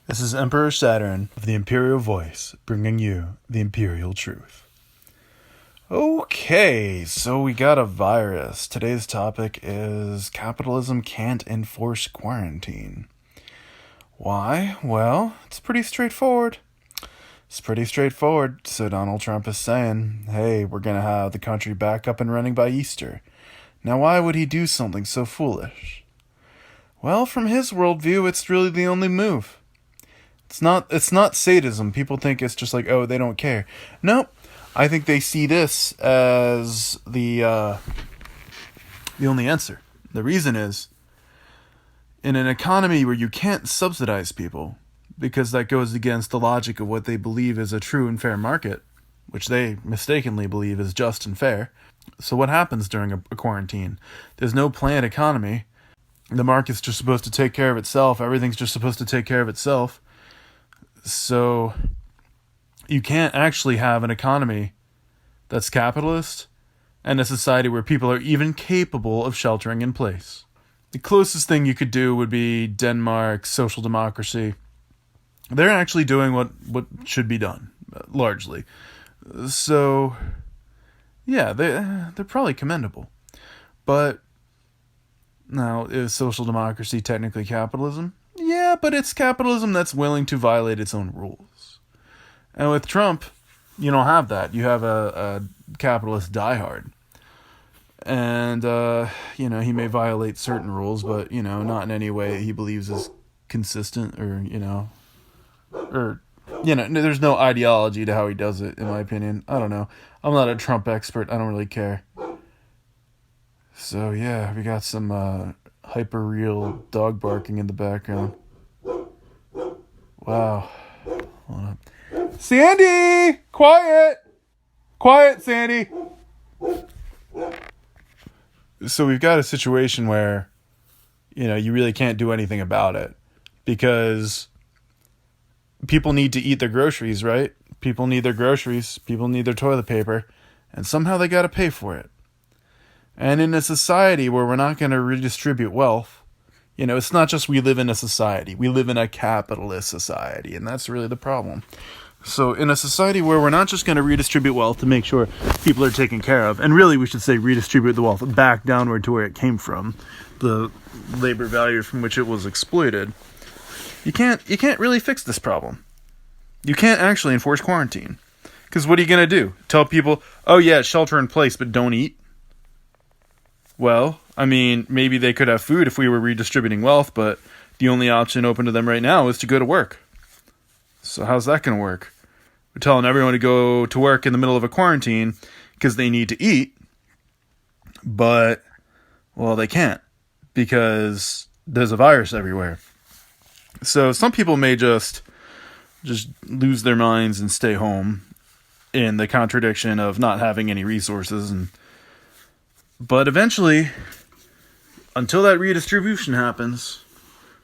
This is Emperor Saturn of the Imperial Voice, bringing you the Imperial Truth. Okay, so we got a virus. Today's topic is capitalism can't enforce quarantine. Why? Well, it's pretty straightforward. So Donald Trump is saying, hey, we're going to have the country back up and running by Easter. Now, why would he do something so foolish? Well, from his worldview, it's really the only move. It's not sadism. People think it's just like, oh, they don't care. Nope. I think they see this as the only answer. The reason is, in an economy where you can't subsidize people, because that goes against the logic of what they believe is a true and fair market, which they mistakenly believe is just and fair. So what happens during a quarantine? There's no planned economy. The market's just supposed to take care of itself. Everything's just supposed to take care of itself. So you can't actually have an economy that's capitalist and a society where people are even capable of sheltering in place. The closest thing you could do would be Denmark's social democracy. They're actually doing what should be done, largely. So, yeah, they're probably commendable. But now, is social democracy technically capitalism? Yeah, but it's capitalism that's willing to violate its own rules. And with Trump, you don't have that. You have a capitalist diehard. And, he may violate certain rules, but, not in any way he believes is consistent there's no ideology to how he does it, in my opinion. I don't know. I'm not a Trump expert. I don't really care. So, yeah, we got some hyper-real dog barking in the background. Wow. Hold on. Sandy! Quiet! Quiet, Sandy! So we've got a situation where, you really can't do anything about it. Because people need to eat their groceries, right? People need their groceries. People need their toilet paper. And somehow they got to pay for it. And in a society where we're not going to redistribute wealth, it's not just we live in a society. We live in a capitalist society, and that's really the problem. So in a society where we're not just going to redistribute wealth to make sure people are taken care of, and really we should say redistribute the wealth back downward to where it came from, the labor value from which it was exploited, you can't really fix this problem. You can't actually enforce quarantine. Because what are you going to do? Tell people, oh yeah, shelter in place, but don't eat? Well, maybe they could have food if we were redistributing wealth, but the only option open to them right now is to go to work. So how's that going to work? We're telling everyone to go to work in the middle of a quarantine because they need to eat, but, well, they can't because there's a virus everywhere. So some people may just lose their minds and stay home in the contradiction of not having any resources But eventually, until that redistribution happens,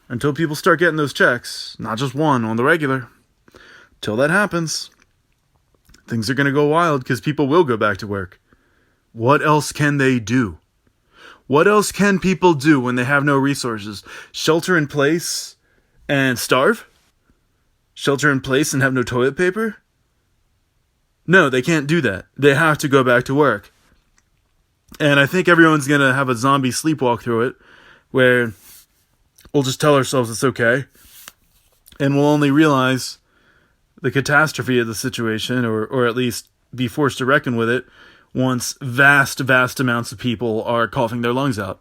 until people start getting those checks, not just one, on the regular, till that happens, things are going to go wild because people will go back to work. What else can they do? What else can people do when they have no resources? Shelter in place and starve? Shelter in place and have no toilet paper? No, they can't do that. They have to go back to work. And I think everyone's going to have a zombie sleepwalk through it, where we'll just tell ourselves it's okay, and we'll only realize the catastrophe of the situation, or at least be forced to reckon with it, once vast amounts of people are coughing their lungs out.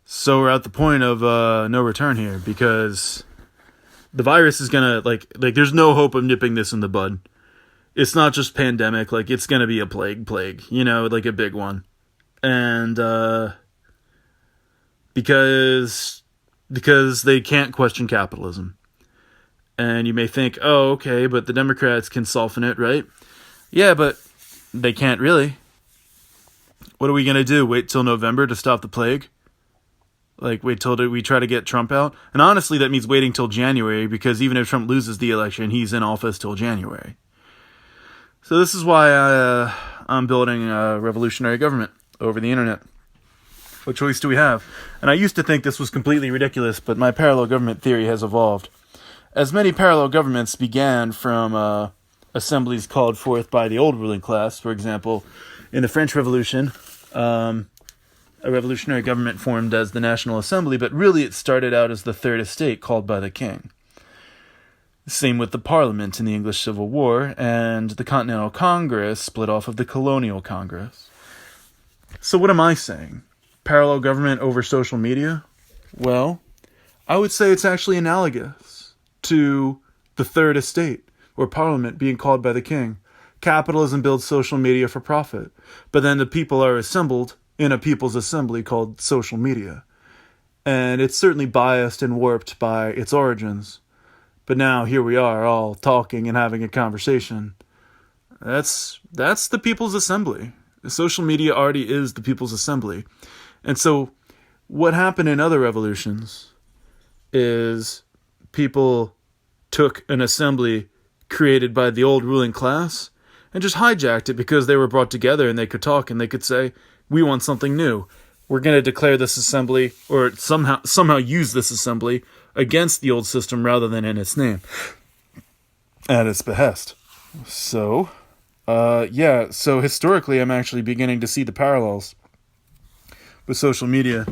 So we're at the point of no return here, because the virus is going to, like there's no hope of nipping this in the bud. It's not just pandemic, it's going to be a plague, a big one. And, because they can't question capitalism. And you may think, oh, okay, but the Democrats can soften it, right? Yeah, but they can't really. What are we going to do? Wait till November to stop the plague? Wait till we try to get Trump out? And honestly, that means waiting till January, because even if Trump loses the election, he's in office till January. So this is why I'm building a revolutionary government over the internet. What choice do we have? And I used to think this was completely ridiculous, but my parallel government theory has evolved. As many parallel governments began from assemblies called forth by the old ruling class, for example, in the French Revolution, a revolutionary government formed as the National Assembly, but really it started out as the Third Estate called by the king. Same with the Parliament in the English Civil War, and the Continental Congress split off of the Colonial Congress. So what am I saying? Parallel government over social media? Well, I would say it's actually analogous to the Third Estate, or Parliament being called by the king. Capitalism builds social media for profit, but then the people are assembled in a people's assembly called social media. And it's certainly biased and warped by its origins. But now here we are all talking and having a conversation. That's the people's assembly. Social media already is the people's assembly. And so what happened in other revolutions is people took an assembly created by the old ruling class and just hijacked it because they were brought together and they could talk and they could say, we want something new. We're going to declare this assembly or somehow use this assembly against the old system rather than in its name, at its behest. So, so historically I'm actually beginning to see the parallels with social media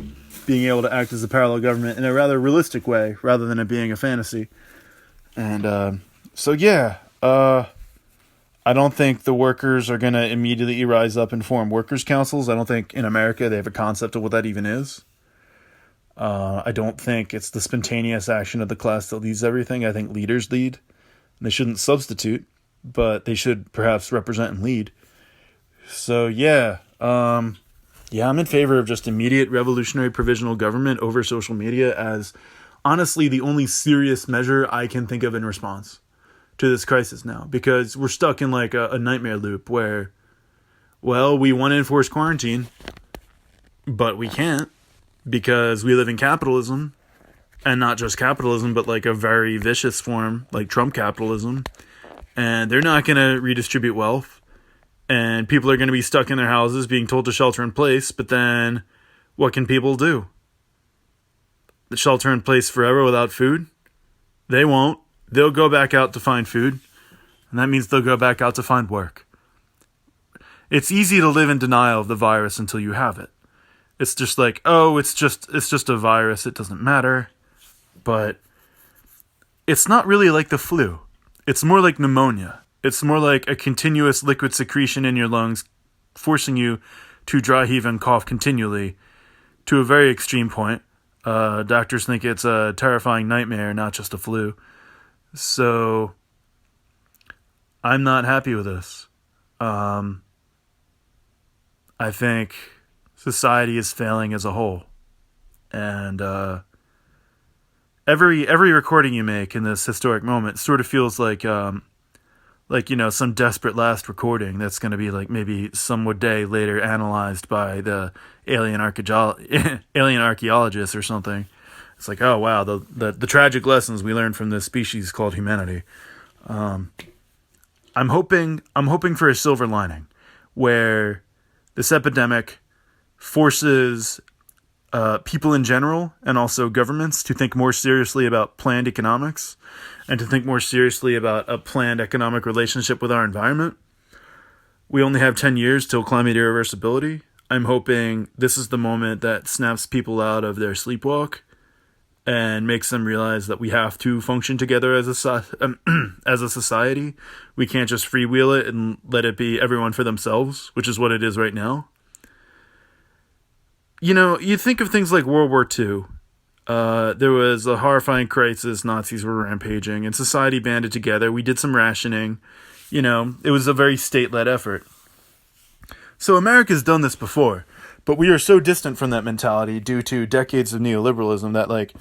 being able to act as a parallel government in a rather realistic way rather than it being a fantasy. And I don't think the workers are going to immediately rise up and form workers' councils. I don't think in America they have a concept of what that even is. I don't think it's the spontaneous action of the class that leads everything. I think leaders lead. They shouldn't substitute, but they should perhaps represent and lead. So I'm in favor of just immediate revolutionary provisional government over social media as honestly the only serious measure I can think of in response to this crisis now, because we're stuck in like a nightmare loop where, well, we want to enforce quarantine, but we can't because we live in capitalism, and not just capitalism, but like a very vicious form like Trump capitalism, and they're not going to redistribute wealth, and people are going to be stuck in their houses being told to shelter in place, but then what can people do? The shelter in place forever without food? They won't. They'll go back out to find food, and that means they'll go back out to find work. It's easy to live in denial of the virus until you have it. It's just like, oh, it's just a virus, it doesn't matter. But it's not really like the flu. It's more like pneumonia. It's more like a continuous liquid secretion in your lungs, forcing you to dry heave and cough continually to a very extreme point. Doctors think it's a terrifying nightmare, not just a flu. So I'm not happy with this. I think society is failing as a whole. And every recording you make in this historic moment sort of feels like some desperate last recording that's going to be like maybe some day later analyzed by the alien archaeologists or something. It's like, oh wow, the tragic lessons we learned from this species called humanity. I'm hoping for a silver lining where this epidemic forces people in general and also governments to think more seriously about planned economics and to think more seriously about a planned economic relationship with our environment. We only have 10 years till climate irreversibility. I'm hoping this is the moment that snaps people out of their sleepwalk and makes them realize that we have to function together as a society. We can't just freewheel it and let it be everyone for themselves, which is what it is right now. You know, you think of things like World War II. There was a horrifying crisis. Nazis were rampaging, and society banded together. We did some rationing. You know, it was a very state-led effort. So America's done this before, but we are so distant from that mentality due to decades of neoliberalism that, like,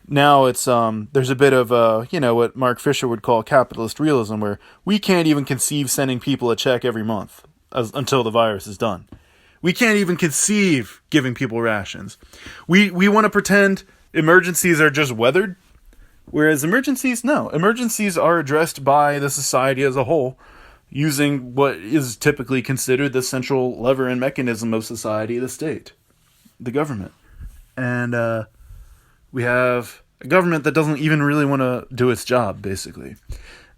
now it's there's a bit of what Mark Fisher would call capitalist realism, where we can't even conceive sending people a check every month until the virus is done. We can't even conceive giving people rations. We want to pretend emergencies are just weathered, whereas emergencies are addressed by the society as a whole, using what is typically considered the central lever and mechanism of society, the state. the government. And we have a government that doesn't even really want to do its job, basically.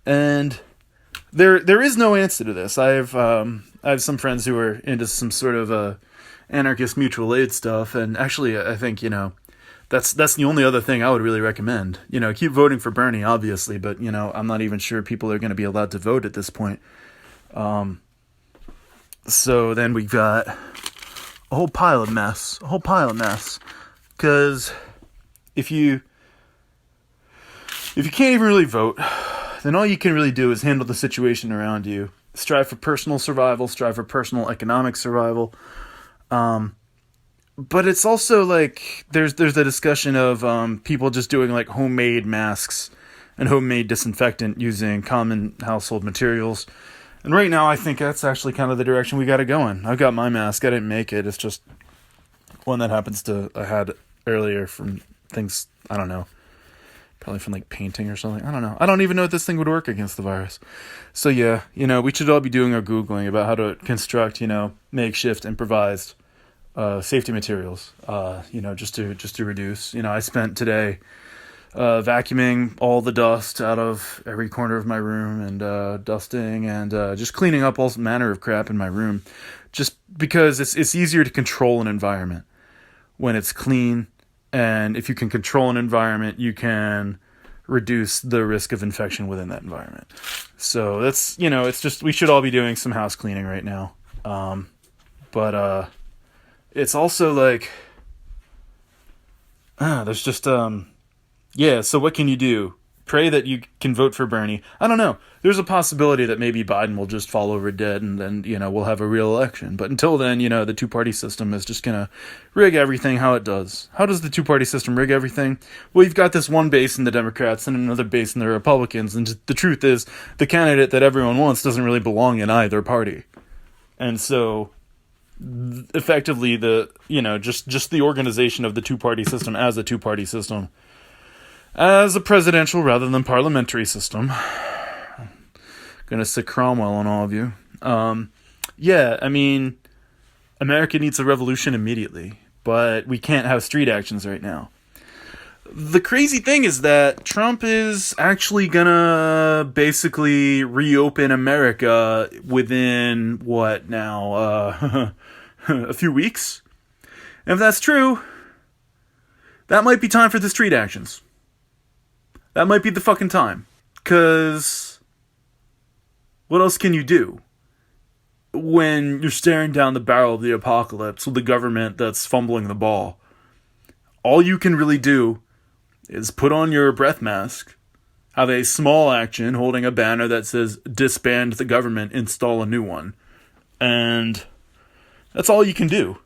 And there is no answer to this. I have some friends who are into some sort of anarchist mutual aid stuff, and actually I think, that's the only other thing I would really recommend. Keep voting for Bernie, obviously, but I'm not even sure people are going to be allowed to vote at this point. So then we've got a whole pile of mess. Because if you can't even really vote, then all you can really do is handle the situation around you. Strive for personal survival, strive for personal economic survival. But it's also like there's the discussion of people just doing like homemade masks and homemade disinfectant using common household materials. And right now I think that's actually kind of the direction we got to go in. I've got my mask. I didn't make it. It's just one that I had earlier from things, I don't know. Probably from like painting or something. I don't know. I don't even know if this thing would work against the virus. So yeah, we should all be doing our Googling about how to construct, makeshift, improvised safety materials, just to reduce. I spent today vacuuming all the dust out of every corner of my room and dusting and just cleaning up all manner of crap in my room, just because it's easier to control an environment when it's clean. And if you can control an environment, you can reduce the risk of infection within that environment. So that's, it's just, we should all be doing some house cleaning right now. But it's also like, there's just, so what can you do? Pray that you can vote for Bernie. I don't know. There's a possibility that maybe Biden will just fall over dead and then, we'll have a real election. But until then, the two-party system is just going to rig everything how it does. How does the two-party system rig everything? Well, you've got this one base in the Democrats and another base in the Republicans. And the truth is, the candidate that everyone wants doesn't really belong in either party. And so, effectively, just the organization of the two-party system as a two-party system, as a presidential rather than parliamentary system. Gonna sick Cromwell on all of you. America needs a revolution immediately, but we can't have street actions right now. The crazy thing is that Trump is actually gonna basically reopen America within, a few weeks? And if that's true, that might be time for the street actions. That might be the fucking time. 'Cause what else can you do when you're staring down the barrel of the apocalypse with the government that's fumbling the ball? All you can really do is put on your breath mask, have a small action holding a banner that says disband the government, install a new one. And that's all you can do.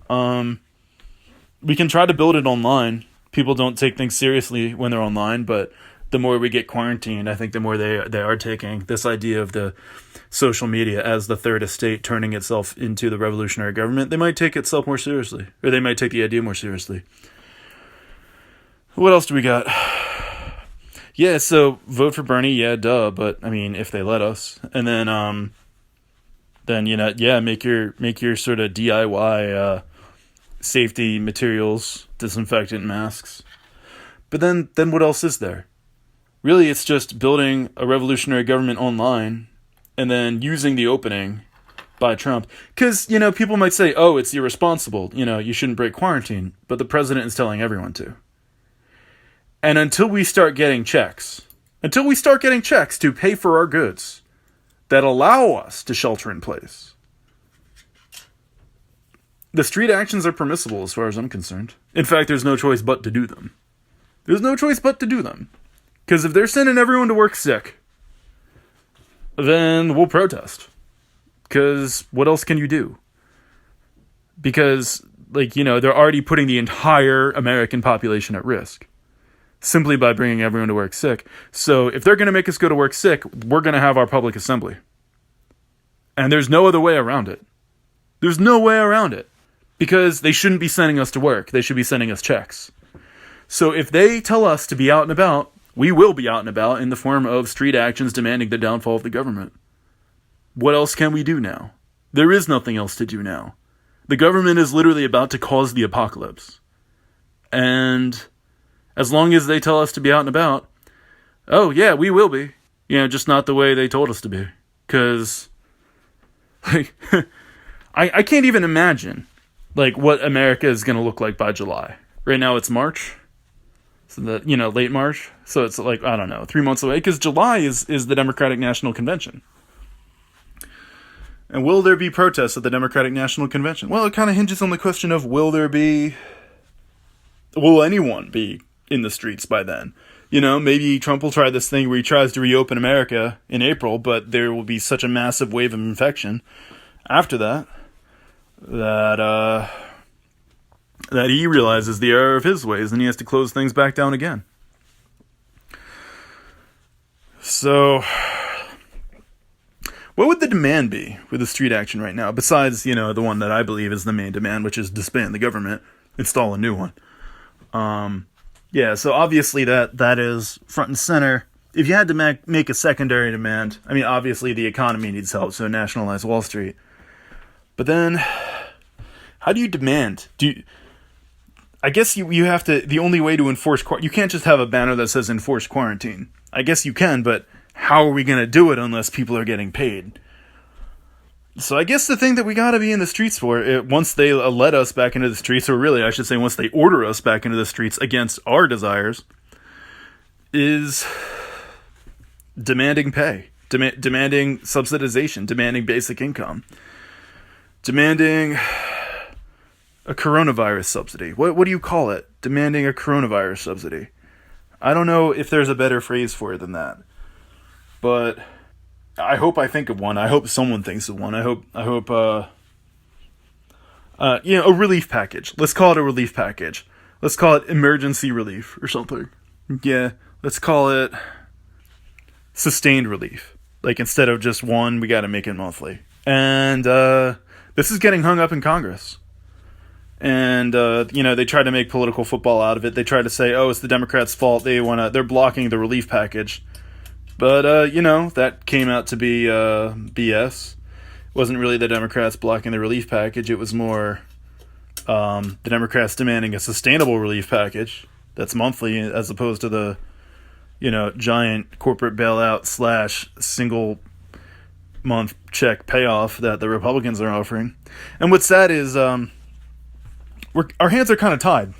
We can try to build it online. People don't take things seriously when they're online, but the more we get quarantined, I think the more they are taking this idea of the social media as the third estate turning itself into the revolutionary government. They might take itself more seriously, or they might take the idea more seriously. What else do we got? Yeah, so vote for Bernie, yeah, duh, but if they let us. And then make your sort of DIY safety materials, disinfectant, masks. But then what else is there? Really, it's just building a revolutionary government online and then using the opening by Trump. Because, people might say, oh, it's irresponsible. You shouldn't break quarantine. But the president is telling everyone to. And until we start getting checks to pay for our goods that allow us to shelter in place, the street actions are permissible as far as I'm concerned. In fact, there's no choice but to do them. Because if they're sending everyone to work sick, then we'll protest. Because what else can you do? Because, they're already putting the entire American population at risk simply by bringing everyone to work sick. So if they're going to make us go to work sick, we're going to have our public assembly. And there's no other way around it. Because they shouldn't be sending us to work. They should be sending us checks. So if they tell us to be out and about, we will be out and about in the form of street actions demanding the downfall of the government. What else can we do now? There is nothing else to do now. The government is literally about to cause the apocalypse. And as long as they tell us to be out and about, oh yeah, we will be. Just not the way they told us to be. Because, like, I can't even imagine, like, what America is going to look like by July. Right now it's March. So late March. So it's like, I don't know, 3 months away. Because July is the Democratic National Convention. And will there be protests at the Democratic National Convention? Well, it kind of hinges on the question of will anyone be in the streets by then? Maybe Trump will try this thing where he tries to reopen America in April, but there will be such a massive wave of infection after that he realizes the error of his ways and he has to close things back down again. So, what would the demand be with the street action right now, besides, the one that I believe is the main demand, which is disband the government, install a new one? So obviously that is front and center. If you had to make a secondary demand, I mean, obviously the economy needs help, so nationalize Wall Street. But then, how do you demand? I guess you have to, the only way to enforce, you can't just have a banner that says enforce quarantine. I guess you can, but how are we going to do it unless people are getting paid? So I guess the thing that we got to be in the streets for, once they let us back into the streets, or really I should say once they order us back into the streets against our desires, is demanding pay, demanding subsidization, demanding basic income, demanding a coronavirus subsidy. What do you call it? Demanding a coronavirus subsidy. I don't know if there's a better phrase for it than that, but I hope I think of one. I hope someone thinks of one. I hope a relief package. Let's call it a relief package. Let's call it emergency relief or something. Yeah, let's call it sustained relief. Like, instead of just one, we got to make it monthly. And this is getting hung up in Congress. And they try to make political football out of it. They try to say, oh, it's the Democrats' fault. They're blocking the relief package. But, that came out to be BS. It wasn't really the Democrats blocking the relief package. It was more the Democrats demanding a sustainable relief package that's monthly as opposed to the, giant corporate bailout / single month check payoff that the Republicans are offering. And what's sad is our hands are kind of tied.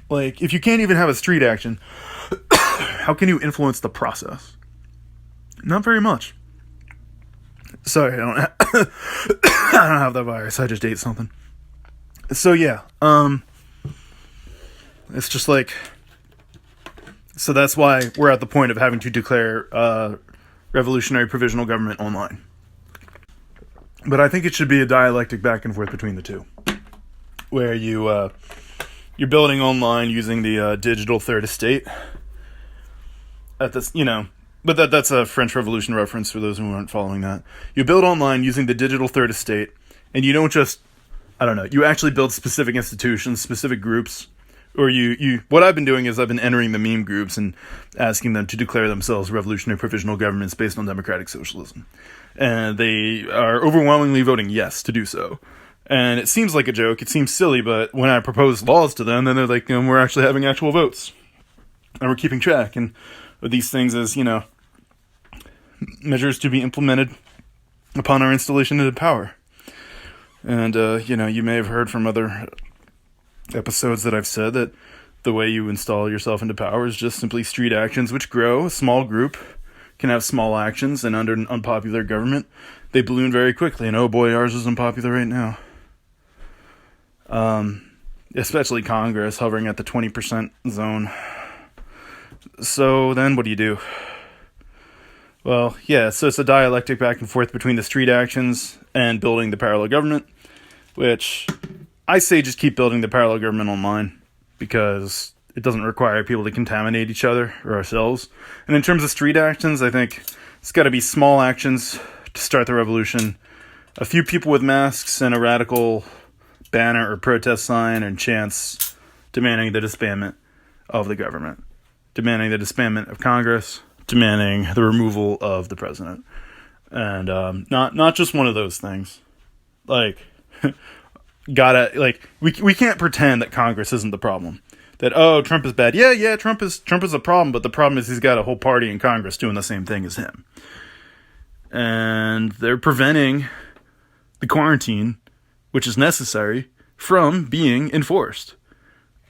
Like, if you can't even have a street action, how can you influence the process? Not very much. Sorry, I don't have that virus. I just ate something. So yeah, it's just like, so that's why we're at the point of having to declare revolutionary provisional government online. But I think it should be a dialectic back and forth between the two, where you're building online using the digital third estate. At this, but that's a French Revolution reference for those who aren't following that. You build online using the digital third estate, and you don't just, you actually build specific institutions, specific groups, or what I've been doing is I've been entering the meme groups and asking them to declare themselves revolutionary provisional governments based on democratic socialism. And they are overwhelmingly voting yes to do so. And it seems like a joke, it seems silly, but when I propose laws to them, then they're like, we're actually having actual votes. And we're keeping track, and these things as, measures to be implemented upon our installation into power. And, you may have heard from other episodes that I've said that the way you install yourself into power is just simply street actions which grow. A small group can have small actions, and under an unpopular government, they balloon very quickly. And oh boy, ours is unpopular right now. Especially Congress, hovering at the 20% zone. So then what do you do? Well, yeah, so it's a dialectic back and forth between the street actions and building the parallel government, which I say just keep building the parallel government online, because it doesn't require people to contaminate each other or ourselves. And in terms of street actions, I think it's got to be small actions to start the revolution. A few people with masks and a radical banner or protest sign and chants demanding the disbandment of the government, demanding the disbandment of Congress, demanding the removal of the president. And not just one of those things. Like, gotta, like, we can't pretend that Congress isn't the problem. That, oh, Trump is bad. Yeah, Trump is a problem, but the problem is he's got a whole party in Congress doing the same thing as him. And they're preventing the quarantine, which is necessary, from being enforced.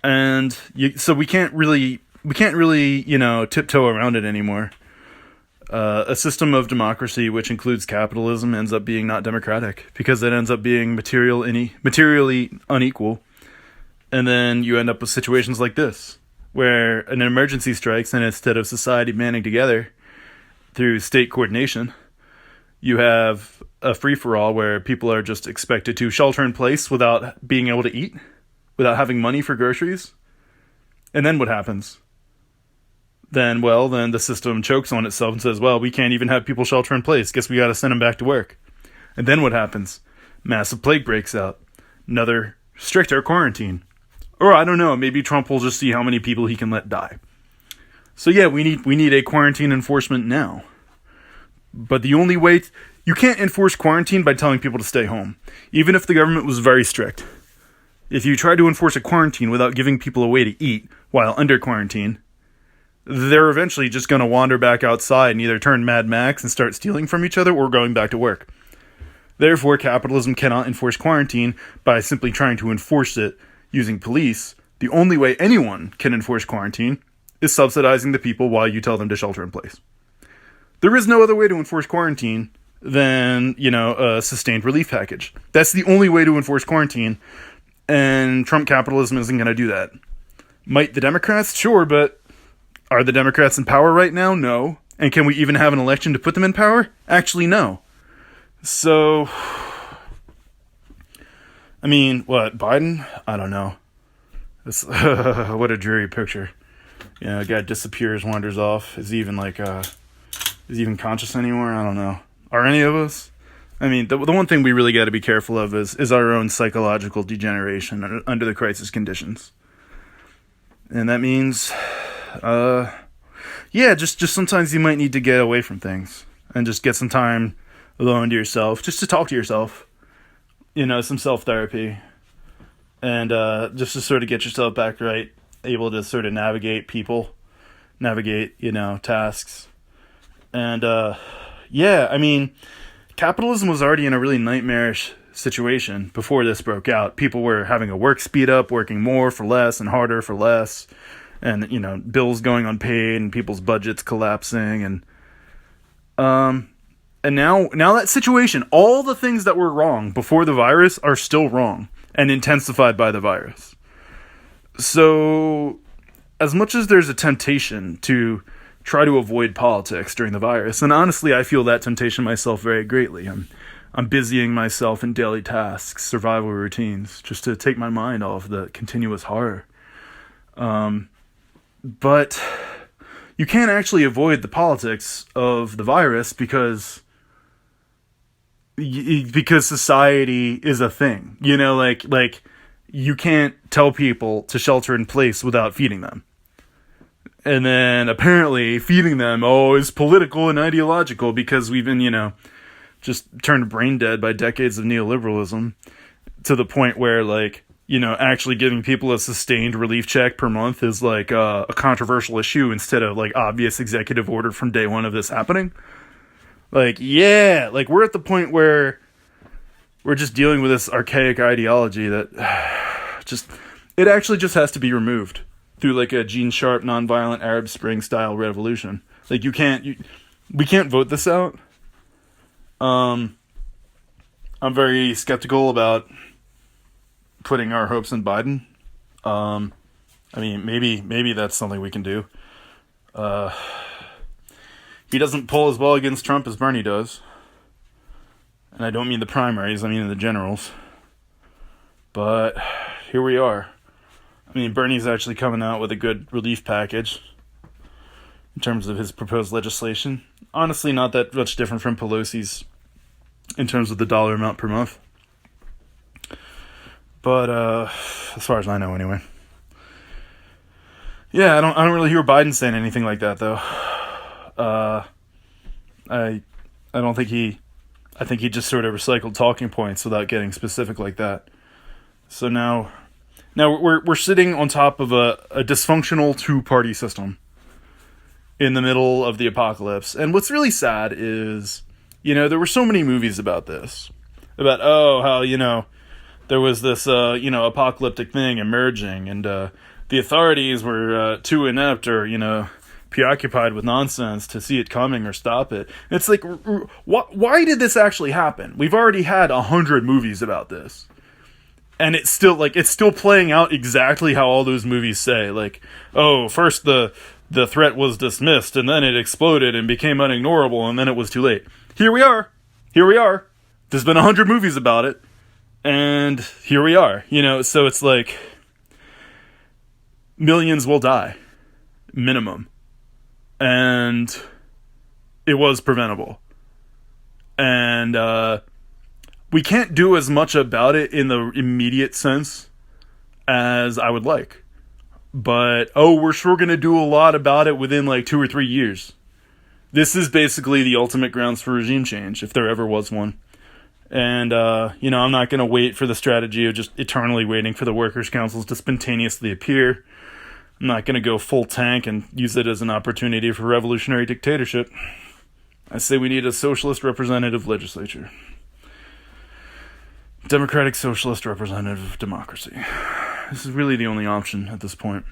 And so we can't really, tiptoe around it anymore. A system of democracy, which includes capitalism, ends up being not democratic because it ends up being materially unequal. And then you end up with situations like this, where an emergency strikes, and instead of society banding together through state coordination, you have a free-for-all where people are just expected to shelter in place without being able to eat, without having money for groceries. And then what happens? Then the system chokes on itself and says, well, we can't even have people shelter in place. Guess we got to send them back to work. And then what happens? Massive plague breaks out. Another stricter quarantine. Or I don't know, maybe Trump will just see how many people he can let die. So yeah, we need a quarantine enforcement now. But the only way... You can't enforce quarantine by telling people to stay home. Even if the government was very strict. If you try to enforce a quarantine without giving people a way to eat while under quarantine, they're eventually just going to wander back outside and either turn Mad Max and start stealing from each other or going back to work. Therefore, capitalism cannot enforce quarantine by simply trying to enforce it using police. The only way anyone can enforce quarantine is subsidizing the people while you tell them to shelter in place. There is no other way to enforce quarantine than, a sustained relief package. That's the only way to enforce quarantine, and Trump capitalism isn't going to do that. Might the Democrats? Sure, but are the Democrats in power right now? No. And can we even have an election to put them in power? Actually, no. So, I mean, what, Biden? I don't know. This, what a dreary picture. A guy disappears, wanders off. Is he even conscious anymore? I don't know. Are any of us? I mean, the one thing we really got to be careful of is our own psychological degeneration under the crisis conditions. And that means, just sometimes you might need to get away from things and just get some time alone to yourself, just to talk to yourself, some self-therapy, and just to sort of get yourself back right, able to sort of navigate tasks. And, I mean, capitalism was already in a really nightmarish situation before this broke out. People were having a work speed up, working more for less and harder for less, and, bills going unpaid and people's budgets collapsing. And now that situation, all the things that were wrong before the virus are still wrong and intensified by the virus. So, as much as there's a temptation to try to avoid politics during the virus, and honestly, I feel that temptation myself very greatly. I'm busying myself in daily tasks, survival routines, just to take my mind off the continuous horror. But you can't actually avoid the politics of the virus because society is a thing. Like you can't tell people to shelter in place without feeding them. And then apparently feeding them, is political and ideological because we've been, just turned brain dead by decades of neoliberalism to the point where, actually giving people a sustained relief check per month is a controversial issue instead of obvious executive order from day one of this happening. We're at the point where we're just dealing with this archaic ideology that it actually just has to be removed through a Gene Sharp nonviolent Arab Spring style revolution. We can't vote this out. I'm very skeptical about putting our hopes in Biden. Maybe that's something we can do. He doesn't pull as well against Trump as Bernie does. And I don't mean the primaries, I mean the generals. But here we are. Bernie's actually coming out with a good relief package in terms of his proposed legislation. Honestly, not that much different from Pelosi's in terms of the dollar amount per month. But as far as I know, anyway. Yeah, I don't really hear Biden saying anything like that, though. I think he just sort of recycled talking points without getting specific like that. So now we're sitting on top of a dysfunctional two-party system in the middle of the apocalypse. And what's really sad is, there were so many movies about this. About, how, there was this, apocalyptic thing emerging, and the authorities were too inept or, preoccupied with nonsense to see it coming or stop it. It's like, why did this actually happen? We've already had 100 movies about this. And it's still playing out exactly how all those movies say. Like, first the threat was dismissed, and then it exploded and became unignorable, and then it was too late. Here we are. There's been 100 movies about it, and here we are. So it's like, millions will die, minimum. And it was preventable. And we can't do as much about it in the immediate sense as I would like. But, we're sure going to do a lot about it within like 2 or 3 years. This is basically the ultimate grounds for regime change, if there ever was one. And, I'm not going to wait for the strategy of just eternally waiting for the workers' councils to spontaneously appear. I'm not going to go full tank and use it as an opportunity for revolutionary dictatorship. I say we need a socialist representative legislature. Democratic socialist representative democracy. This is really the only option at this point.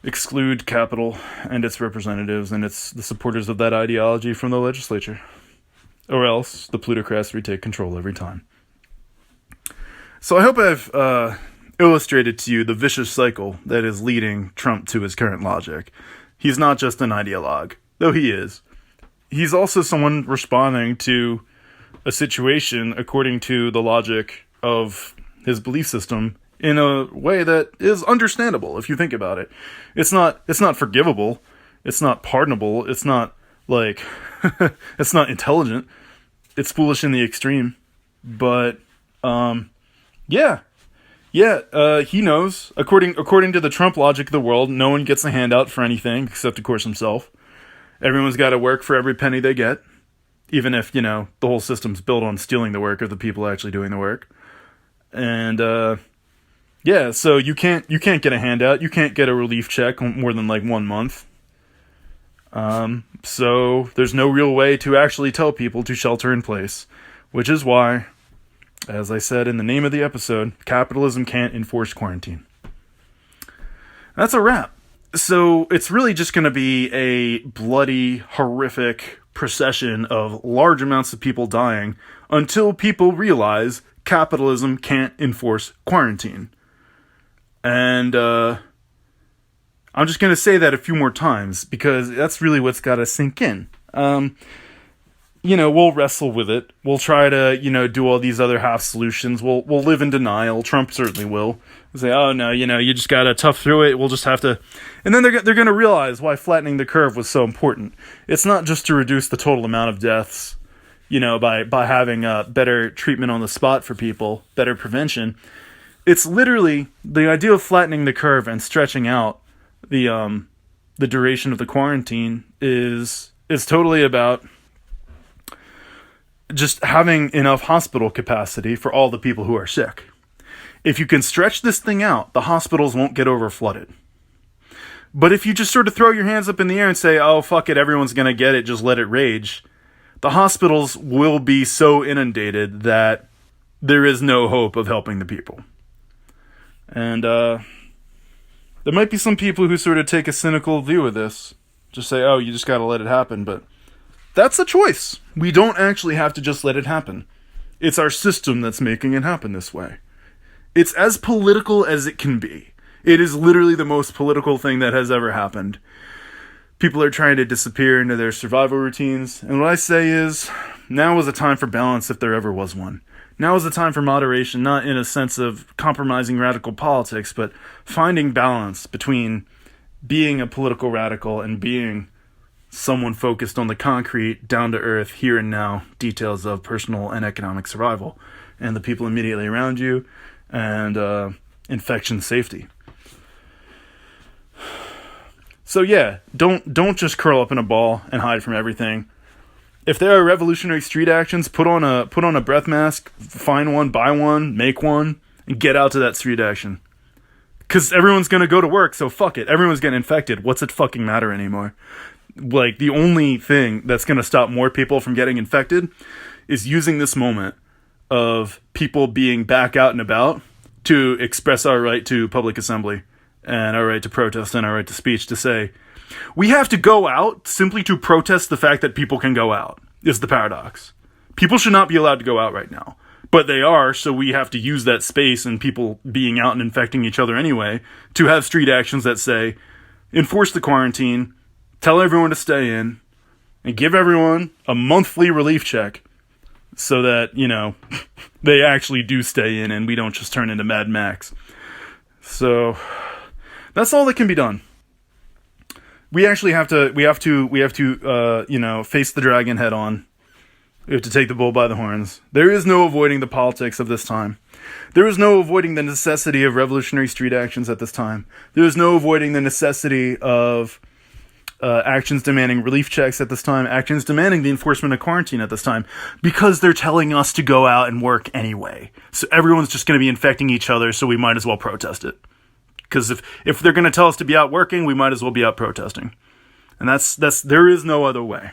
Exclude capital and its representatives and the supporters of that ideology from the legislature. Or else the plutocrats retake control every time. So I hope I've illustrated to you the vicious cycle that is leading Trump to his current logic. He's not just an ideologue, though he is. He's also someone responding to a situation according to the logic of his belief system in a way that is understandable if you think about it. It's not forgivable, it's not pardonable, it's not like it's not intelligent. It's foolish in the extreme. But he knows. According to the Trump logic of the world, no one gets a handout for anything except, of course, himself. Everyone's got to work for every penny they get, even if, the whole system's built on stealing the work of the people actually doing the work. And, so you can't get a handout. You can't get a relief check more than like 1 month. So there's no real way to actually tell people to shelter in place, which is why, as I said in the name of the episode, capitalism can't enforce quarantine. That's a wrap. So it's really just going to be a bloody, horrific procession of large amounts of people dying until people realize capitalism can't enforce quarantine. And I'm just going to say that a few more times because that's really what's got to sink in. We'll wrestle with it. We'll try to, do all these other half solutions. We'll live in denial. Trump certainly will. We'll say, oh no, you just gotta tough through it. We'll just have to, and then they're gonna realize why flattening the curve was so important. It's not just to reduce the total amount of deaths, by having better treatment on the spot for people, better prevention. It's literally the idea of flattening the curve and stretching out the duration of the quarantine is totally about just having enough hospital capacity for all the people who are sick. If you can stretch this thing out, the hospitals won't get overflooded. But if you just sort of throw your hands up in the air and say, oh, fuck it, everyone's going to get it, just let it rage, the hospitals will be so inundated that there is no hope of helping the people. And there might be some people who sort of take a cynical view of this. Just say, oh, you just got to let it happen, but that's a choice. We don't actually have to just let it happen. It's our system that's making it happen this way. It's as political as it can be. It is literally the most political thing that has ever happened. People are trying to disappear into their survival routines. And what I say is, now is a time for balance if there ever was one. Now is the time for moderation, not in a sense of compromising radical politics, but finding balance between being a political radical and being someone focused on the concrete, down-to-earth, here and now details of personal and economic survival and the people immediately around you and infection safety. So yeah, don't just curl up in a ball and hide from everything. If there are revolutionary street actions, put on a breath mask, find one, buy one, make one, and get out to that street action. Because everyone's going to go to work, so fuck it. Everyone's getting infected. What's it fucking matter anymore? Like, the only thing that's going to stop more people from getting infected is using this moment of people being back out and about to express our right to public assembly and our right to protest and our right to speech, to say, we have to go out simply to protest the fact that people can go out, is the paradox. People should not be allowed to go out right now. But they are, so we have to use that space and people being out and infecting each other anyway to have street actions that say, enforce the quarantine, tell everyone to stay in, and give everyone a monthly relief check so that, you know, they actually do stay in and we don't just turn into Mad Max. So that's all that can be done. We actually have to, you know, face the dragon head on. We have to take the bull by the horns. There is no avoiding the politics of this time. There is no avoiding the necessity of revolutionary street actions at this time. There is no avoiding the necessity of actions demanding relief checks at this time, actions demanding the enforcement of quarantine at this time, because they're telling us to go out and work anyway. So everyone's just going to be infecting each other, so we might as well protest it. Because if they're going to tell us to be out working, we might as well be out protesting. And that's there is no other way.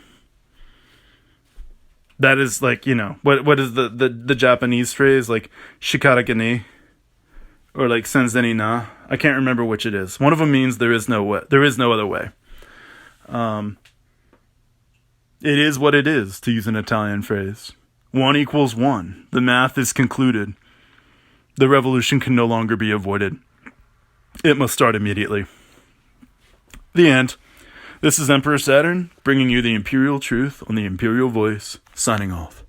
That is, like, you know, what is the Japanese phrase, like shikara ni, or like senzeni na. I can't remember which it is. One of them means there is no way. There is no other way. It is what it is, to use an Italian phrase. 1 = 1. The math is concluded. The revolution can no longer be avoided. It must start immediately. The end. This is Emperor Saturn, bringing you the Imperial Truth on the Imperial Voice, signing off.